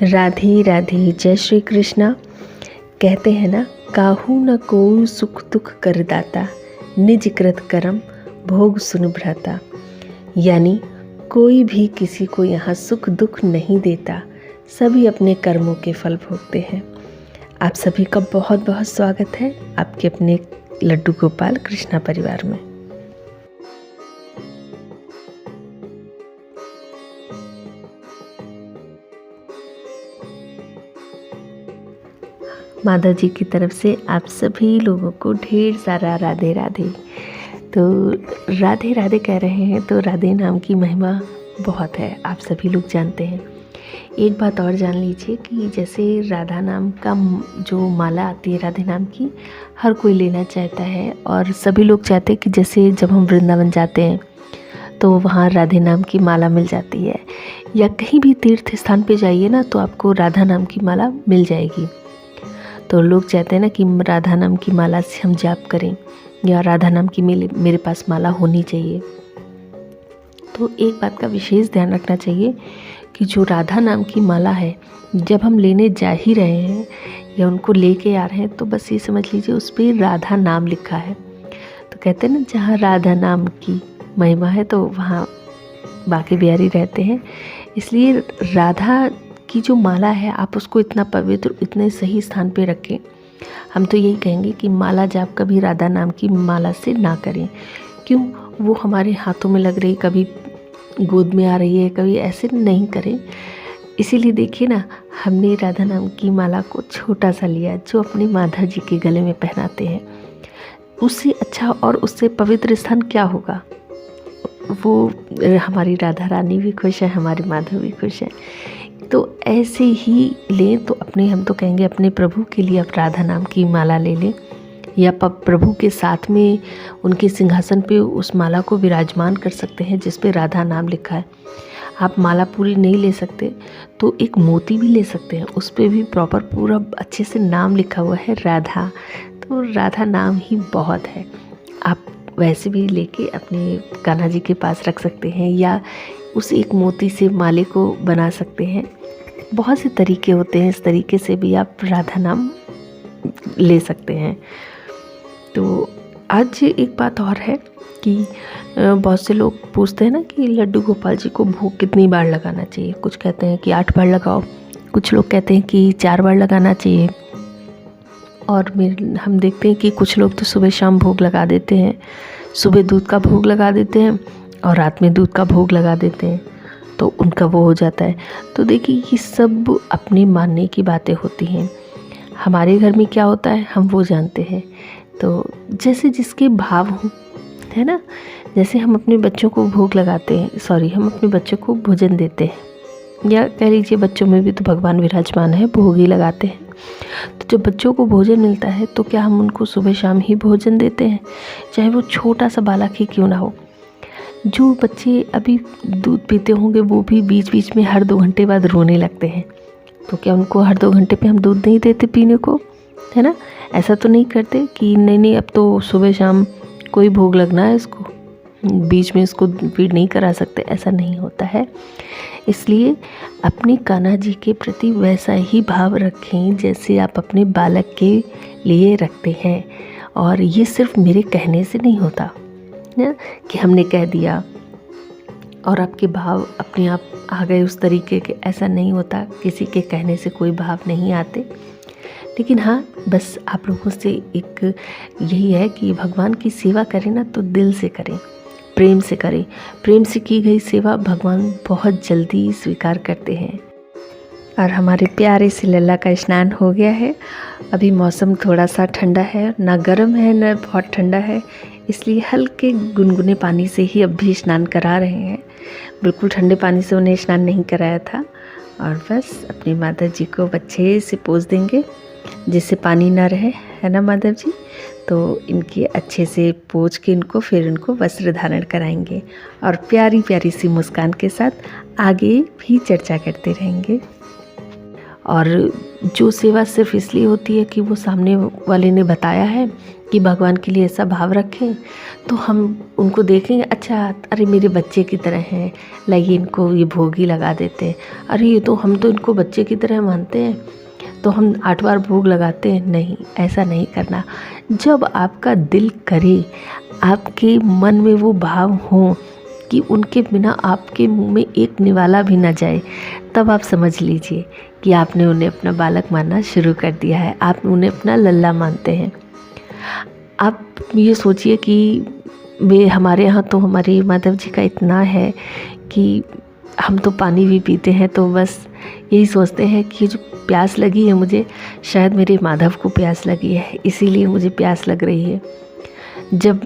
राधे राधे। जय श्री कृष्णा। कहते हैं ना, काहू न कोई सुख दुख कर दाता, निज कृत कर्म भोग सुन भ्राता। यानी कोई भी किसी को यहाँ सुख दुख नहीं देता, सभी अपने कर्मों के फल भोगते हैं। आप सभी का बहुत बहुत स्वागत है आपके अपने लड्डू गोपाल कृष्णा परिवार में। माधव जी की तरफ से आप सभी लोगों को ढेर सारा राधे राधे। तो राधे राधे कह रहे हैं तो राधे नाम की महिमा बहुत है, आप सभी लोग जानते हैं। एक बात और जान लीजिए कि जैसे राधा नाम का जो माला आती है राधे नाम की, हर कोई लेना चाहता है और सभी लोग चाहते हैं कि जैसे जब हम वृंदावन जाते हैं तो वहाँ राधे नाम की माला मिल जाती है, या कहीं भी तीर्थ स्थान पे जाइए ना तो आपको राधा नाम की माला मिल जाएगी। तो लोग चाहते हैं ना कि राधा नाम की माला से हम जाप करें, या राधा नाम की मेरे पास माला होनी चाहिए। तो एक बात का विशेष ध्यान रखना चाहिए कि जो राधा नाम की माला है, जब हम लेने जा ही रहे हैं या उनको लेके आ रहे हैं तो बस ये समझ लीजिए उस पर राधा नाम लिखा है। तो कहते हैं ना, जहाँ राधा नाम की महिमा है तो वहाँ बाकी बिहारी रहते हैं। इसलिए राधा की जो माला है आप उसको इतना पवित्र, इतने सही स्थान पे रखें। हम तो यही कहेंगे कि माला जाप कभी राधा नाम की माला से ना करें। क्यों? वो हमारे हाथों में लग रही, कभी गोद में आ रही है, कभी ऐसे नहीं करें। इसीलिए देखिए ना, हमने राधा नाम की माला को छोटा सा लिया जो अपने माधव जी के गले में पहनाते हैं। उससे अच्छा और उससे पवित्र स्थान क्या होगा? वो हमारी राधा रानी भी खुश है, हमारे माधव भी खुश है। तो ऐसे ही लें तो हम तो कहेंगे अपने प्रभु के लिए आप राधा नाम की माला ले लें, या प्रभु के साथ में उनके सिंहासन पे उस माला को विराजमान कर सकते हैं जिस पे राधा नाम लिखा है। आप माला पूरी नहीं ले सकते तो एक मोती भी ले सकते हैं, उस पे भी प्रॉपर पूरा अच्छे से नाम लिखा हुआ है राधा। तो राधा नाम ही बहुत है। आप वैसे भी लेके अपने कान्हा जी के पास रख सकते हैं, या उस एक मोती से माले को बना सकते हैं। बहुत से तरीके होते हैं, इस तरीके से भी आप राधा नाम ले सकते हैं। तो आज एक बात और है कि बहुत से लोग पूछते हैं ना कि लड्डू गोपाल जी को भोग कितनी बार लगाना चाहिए। कुछ कहते हैं कि 8 बार लगाओ, कुछ लोग कहते हैं कि 4 बार लगाना चाहिए, और हम देखते हैं कि कुछ लोग तो सुबह शाम भोग लगा देते हैं। सुबह दूध का भोग लगा देते हैं और रात में दूध का भोग लगा देते हैं, तो उनका वो हो जाता है। तो देखिए, ये सब अपने मानने की बातें होती हैं। हमारे घर में क्या होता है हम वो जानते हैं। तो जैसे जिसके भाव हों, है ना। जैसे हम अपने बच्चों को भोग लगाते हैं, हम अपने बच्चों को भोजन देते हैं, या कह लीजिए बच्चों में भी तो भगवान विराजमान है, भोग ही लगाते हैं। तो जब बच्चों को भोजन मिलता है तो क्या हम उनको सुबह शाम ही भोजन देते हैं, चाहे वो छोटा सा बालक ही क्यों ना हो। जो बच्चे अभी दूध पीते होंगे वो भी बीच बीच में हर 2 घंटे बाद रोने लगते हैं, तो क्या उनको हर 2 घंटे पे हम दूध नहीं देते पीने को, है ना। ऐसा तो नहीं करते कि नहीं अब तो सुबह शाम कोई भोग लगना है, इसको बीच में इसको फीड नहीं करा सकते, ऐसा नहीं होता है। इसलिए अपने कान्हा जी के प्रति वैसा ही भाव रखें जैसे आप अपने बालक के लिए रखते हैं। और ये सिर्फ मेरे कहने से नहीं होता ना, कि हमने कह दिया और आपके भाव अपने आप आ गए उस तरीके के, ऐसा नहीं होता। किसी के कहने से कोई भाव नहीं आते। लेकिन हाँ, बस आप लोगों से एक यही है कि भगवान की सेवा करें ना तो दिल से करें, प्रेम से करें। प्रेम से की गई सेवा भगवान बहुत जल्दी स्वीकार करते हैं। और हमारे प्यारे से लल्ला का स्नान हो गया है। अभी मौसम थोड़ा सा ठंडा है, ना गर्म है ना बहुत ठंडा है, इसलिए हल्के गुनगुने पानी से ही अब भी स्नान करा रहे हैं। बिल्कुल ठंडे पानी से उन्हें स्नान नहीं कराया था। और बस अपनी माता जी को अच्छे से पोंछ देंगे जिससे पानी ना रहे, है ना माधव जी। तो इनकी अच्छे से पोंछ के फिर इनको वस्त्र धारण कराएंगे और प्यारी प्यारी सी मुस्कान के साथ आगे भी चर्चा करते रहेंगे। और जो सेवा सिर्फ इसलिए होती है कि वो सामने वाले ने बताया है कि भगवान के लिए ऐसा भाव रखें, तो हम उनको देखेंगे, अच्छा अरे मेरे बच्चे की तरह हैं, लाइए इनको ये भोग ही लगा देते हैं, अरे ये तो हम तो इनको बच्चे की तरह मानते हैं तो हम 8 बार भोग लगाते हैं। नहीं, ऐसा नहीं करना। जब आपका दिल करे, आपके मन में वो भाव हो कि उनके बिना आपके मुंह में एक निवाला भी ना जाए, तब आप समझ लीजिए कि आपने उन्हें अपना बालक मानना शुरू कर दिया है, आप उन्हें अपना लल्ला मानते हैं। आप ये सोचिए कि वे हमारे यहाँ तो हमारे माधव जी का इतना है कि हम तो पानी भी पीते हैं तो बस यही सोचते हैं कि जो प्यास लगी है मुझे, शायद मेरे माधव को प्यास लगी है, इसीलिए मुझे प्यास लग रही है। जब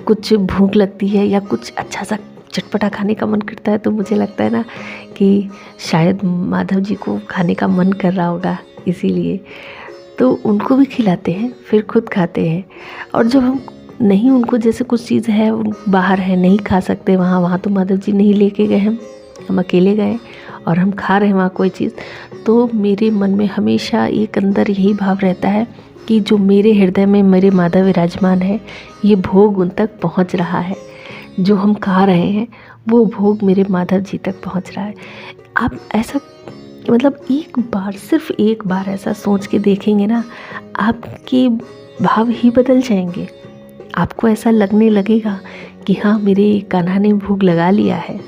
कुछ भूख लगती है या कुछ अच्छा सा चटपटा खाने का मन करता है तो मुझे लगता है ना कि शायद माधव जी को खाने का मन कर रहा होगा, इसीलिए तो उनको भी खिलाते हैं, फिर खुद खाते हैं। और जब हम नहीं, उनको जैसे कुछ चीज़ है बाहर है नहीं खा सकते, वहाँ तो माधव जी नहीं लेके गए, हम अकेले गए और हम खा रहे हैं वहाँ कोई चीज़, तो मेरे मन में हमेशा एक अंदर यही भाव रहता है कि जो मेरे हृदय में मेरे माधव विराजमान है, ये भोग उन तक पहुँच रहा है, जो हम खा रहे हैं वो भोग मेरे माधव जी तक पहुँच रहा है। आप ऐसा मतलब एक बार, सिर्फ एक बार ऐसा सोच के देखेंगे ना, आपके भाव ही बदल जाएंगे। आपको ऐसा लगने लगेगा कि हाँ, मेरे कान्हा ने भोग लगा लिया है।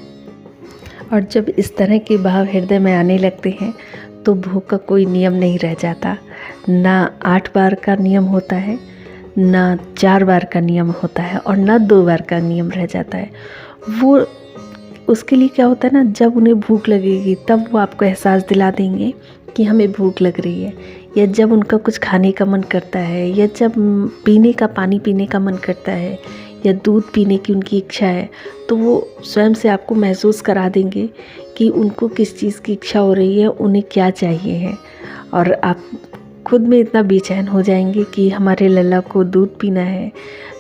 और जब इस तरह के भाव हृदय में आने लगते हैं तो भोग का कोई नियम नहीं रह जाता। ना 8 बार का नियम होता है, ना 4 बार का नियम होता है, और ना 2 बार का नियम रह जाता है। वो उसके लिए क्या होता है ना, जब उन्हें भूख लगेगी तब वो आपको एहसास दिला देंगे कि हमें भूख लग रही है, या जब उनका कुछ खाने का मन करता है, या जब पानी पीने का मन करता है, या दूध पीने की उनकी इच्छा है, तो वो स्वयं से आपको महसूस करा देंगे कि उनको किस चीज़ की इच्छा हो रही है, उन्हें क्या चाहिए है। और आप खुद में इतना बेचैन हो जाएंगे कि हमारे लल्ला को दूध पीना है,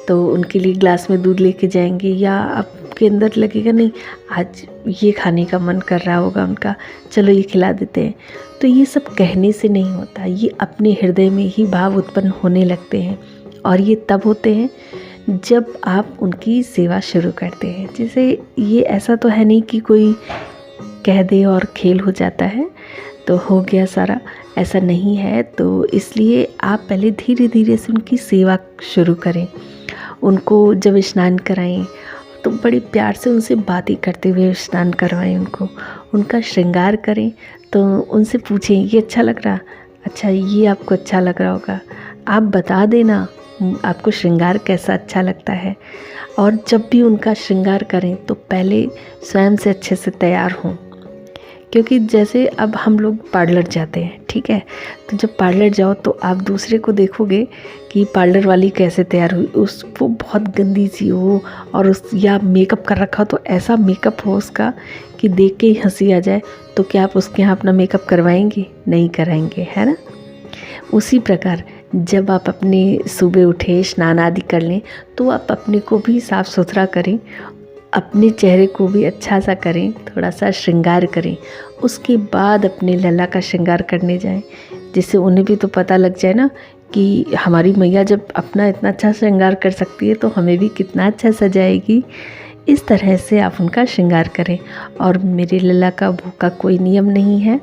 तो उनके लिए ग्लास में दूध लेके जाएंगे, या आपके अंदर लगेगा नहीं आज ये खाने का मन कर रहा होगा उनका, चलो ये खिला देते हैं। तो ये सब कहने से नहीं होता, ये अपने हृदय में ही भाव उत्पन्न होने लगते हैं, और ये तब होते हैं जब आप उनकी सेवा शुरू करते हैं। जैसे ये ऐसा तो है नहीं कि कोई कह दे और खेल हो जाता है तो हो गया सारा, ऐसा नहीं है। तो इसलिए आप पहले धीरे धीरे से उनकी सेवा शुरू करें। उनको जब स्नान कराएं तो बड़े प्यार से उनसे बातें करते हुए स्नान करवाएं, उनका श्रृंगार करें। तो उनसे पूछें ये अच्छा लग रहा, अच्छा ये आपको अच्छा लग रहा होगा, आप बता देना आपको श्रृंगार कैसा अच्छा लगता है। और जब भी उनका श्रृंगार करें तो पहले स्वयं से अच्छे से तैयार हों, क्योंकि जैसे अब हम लोग पार्लर जाते हैं, ठीक है, तो जब पार्लर जाओ तो आप दूसरे को देखोगे कि पार्लर वाली कैसे तैयार हुई, वो बहुत गंदी सी हो और या मेकअप कर रखा हो, तो ऐसा मेकअप हो उसका कि देख के ही हंसी आ जाए, तो क्या आप उसके यहाँ अपना मेकअप करवाएंगे? नहीं कराएंगे, है ना। उसी प्रकार जब आप अपने सुबह उठे स्नान आदि कर लें तो आप अपने को भी साफ़ सुथरा करें, अपने चेहरे को भी अच्छा सा करें, थोड़ा सा श्रृंगार करें। उसके बाद अपने लल्ला का श्रृंगार करने जाएं, जिससे उन्हें भी तो पता लग जाए ना कि हमारी मैया जब अपना इतना अच्छा श्रृंगार कर सकती है तो हमें भी कितना अच्छा सजाएगी। इस तरह से आप उनका श्रृंगार करें। और मेरे लल्ला का भूख का कोई नियम नहीं है।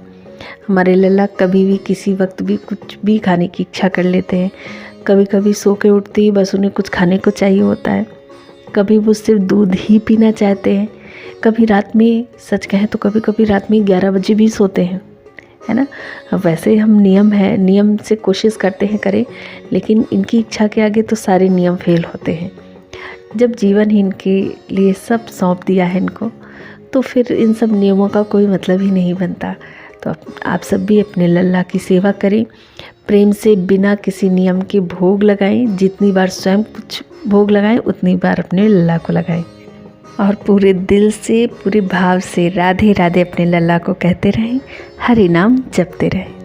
हमारे लल्ला कभी भी किसी वक्त भी कुछ भी खाने की इच्छा कर लेते हैं। कभी कभी सो के उठते ही बस उन्हें कुछ खाने को चाहिए होता है, कभी वो सिर्फ दूध ही पीना चाहते हैं, कभी रात में, सच कहें तो कभी कभी रात में 11 बजे भी सोते हैं, है ना। वैसे हम नियम से कोशिश करते हैं करें, लेकिन इनकी इच्छा के आगे तो सारे नियम फेल होते हैं। जब जीवन ही इनके लिए सब सौंप दिया है इनको, तो फिर इन सब नियमों का कोई मतलब ही नहीं बनता। तो आप सब भी अपने लल्ला की सेवा करें, प्रेम से बिना किसी नियम के भोग लगाएं। जितनी बार स्वयं कुछ भोग लगाएं उतनी बार अपने लल्ला को लगाएं, और पूरे दिल से पूरे भाव से राधे राधे अपने लल्ला को कहते रहें, हरि नाम जपते रहें।